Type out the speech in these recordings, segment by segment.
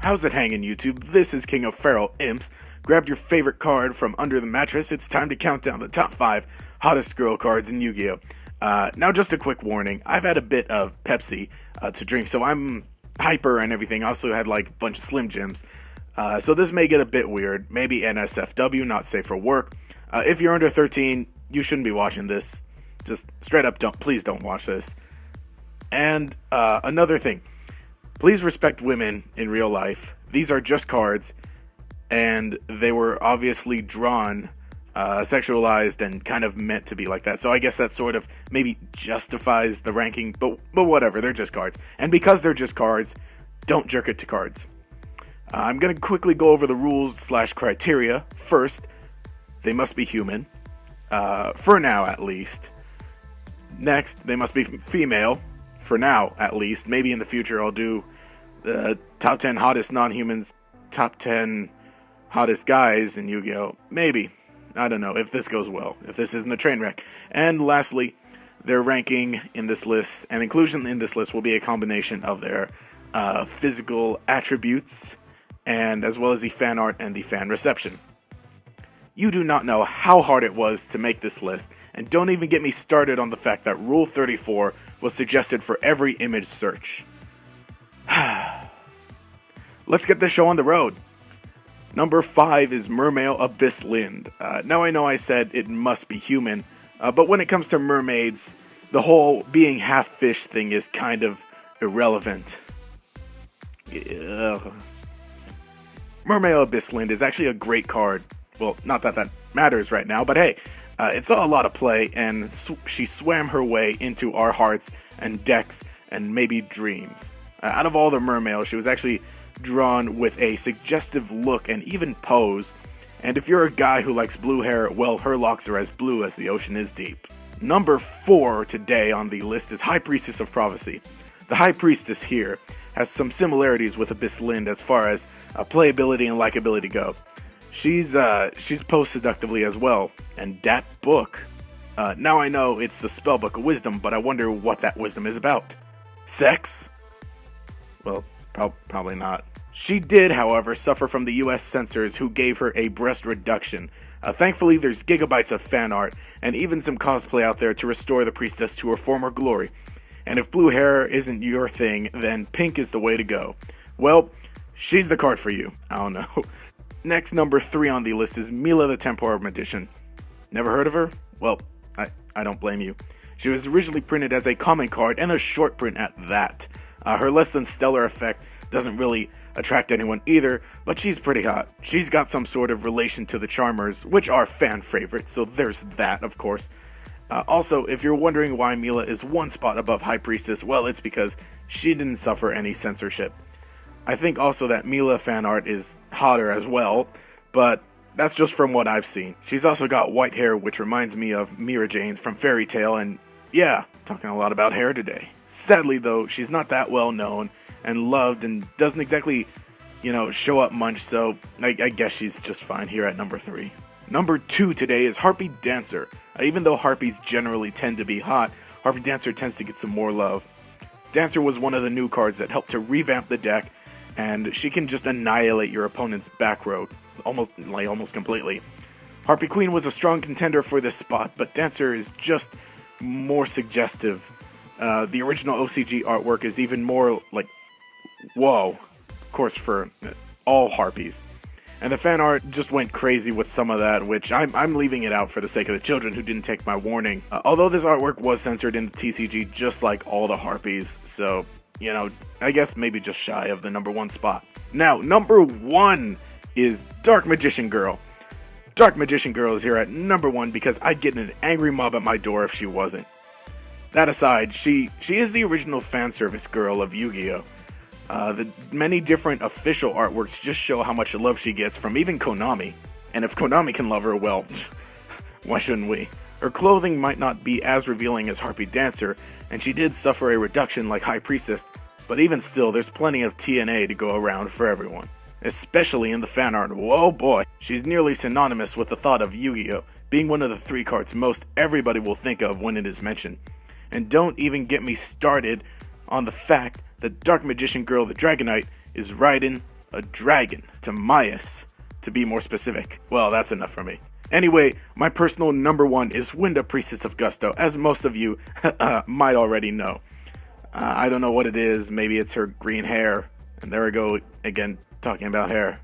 How's it hanging, YouTube? This is King of Feral Imps. Grab your favorite card from under the mattress. It's time to count down the top 5 hottest girl cards in Yu-Gi-Oh! Now just a quick warning. I've had a bit of Pepsi to drink, so I'm hyper and everything. I also had like a bunch of Slim Jims. So this may get a bit weird. Maybe NSFW, not safe for work. If you're under 13, you shouldn't be watching this. Just straight up, please don't watch this. And another thing. Please respect women in real life. These are just cards, and they were obviously drawn, sexualized, and kind of meant to be like that. So I guess that sort of maybe justifies the ranking, but whatever, they're just cards. And because they're just cards, don't jerk it to cards. I'm going to quickly go over the rules/criteria. First, they must be human, for now at least. Next, they must be female. For now, at least. Maybe in the future I'll do the top 10 hottest non-humans, top 10 hottest guys in Yu-Gi-Oh! Maybe. I don't know if this goes well, if this isn't a train wreck. And lastly, their ranking in this list and inclusion in this list will be a combination of their physical attributes and as well as the fan art and the fan reception. You do not know how hard it was to make this list, and don't even get me started on the fact that Rule 34 was suggested for every image search. Let's get this show on the road. Number 5 is Mermail Abyss Lind. Now I know I said it must be human, but when it comes to mermaids, the whole being half fish thing is kind of irrelevant. Mermail Abyss Lind is actually a great card. Well, not that that matters right now, but hey, it saw a lot of play, and she swam her way into our hearts and decks and maybe dreams. Out of all the mermaids, she was actually drawn with a suggestive look and even pose, and if you're a guy who likes blue hair, well, her locks are as blue as the ocean is deep. Number 4 today on the list is High Priestess of Prophecy. The High Priestess here has some similarities with Abyss Lind as far as playability and likability go. She's posed seductively as well, and that book. Now I know it's the Spellbook of Wisdom, but I wonder what that wisdom is about. Sex? Well, probably not. She did, however, suffer from the US censors who gave her a breast reduction. Thankfully, there's gigabytes of fan art, and even some cosplay out there to restore the priestess to her former glory. And if blue hair isn't your thing, then pink is the way to go. Well, she's the card for you. I don't know. Next, number 3 on the list is Mila the Temporal Magician. Never heard of her? Well, I don't blame you. She was originally printed as a common card and a short print at that. Her less than stellar effect doesn't really attract anyone either, but she's pretty hot. She's got some sort of relation to the Charmers, which are fan favorites, so there's that, of course. Also, if you're wondering why Mila is one spot above High Priestess, well, it's because she didn't suffer any censorship. I think also that Mila fan art is hotter as well, but that's just from what I've seen. She's also got white hair, which reminds me of Mira Jane's from Fairy Tail, and yeah, talking a lot about hair today. Sadly though, she's not that well known and loved and doesn't exactly, show up much, so I guess she's just fine here at number 3. Number 2 today is Harpy Dancer. Even though Harpies generally tend to be hot, Harpy Dancer tends to get some more love. Dancer was one of the new cards that helped to revamp the deck, and she can just annihilate your opponent's back row, almost completely. Harpy Queen was a strong contender for this spot, but Dancer is just more suggestive. The original OCG artwork is even more like, whoa, of course for all Harpies. And the fan art just went crazy with some of that, which I'm leaving it out for the sake of the children who didn't take my warning. Although this artwork was censored in the TCG just like all the Harpies, so I guess maybe just shy of the number 1 spot. Now, number 1 is Dark Magician Girl. Dark Magician Girl is here at number 1 because I'd get an angry mob at my door if she wasn't. That aside, she is the original fan service girl of Yu-Gi-Oh! The many different official artworks just show how much love she gets from even Konami. And if Konami can love her, well, why shouldn't we? Her clothing might not be as revealing as Harpy Dancer, and she did suffer a reduction like High Priestess, but even still, there's plenty of TNA to go around for everyone. Especially in the fan art. Whoa boy, she's nearly synonymous with the thought of Yu-Gi-Oh! Being one of the 3 cards most everybody will think of when it is mentioned. And don't even get me started on the fact that Dark Magician Girl the Dragonite is Raiden a dragon, Timaeus, to be more specific. Well, that's enough for me. Anyway, my personal number 1 is Winda, Priestess of Gusto, as most of you might already know. I don't know what it is. Maybe it's her green hair. And there we go again, talking about hair.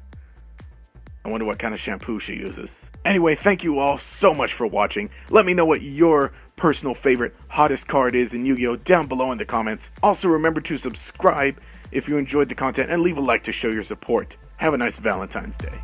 I wonder what kind of shampoo she uses. Anyway, thank you all so much for watching. Let me know what your personal favorite hottest card is in Yu-Gi-Oh! Down below in the comments. Also, remember to subscribe if you enjoyed the content and leave a like to show your support. Have a nice Valentine's Day.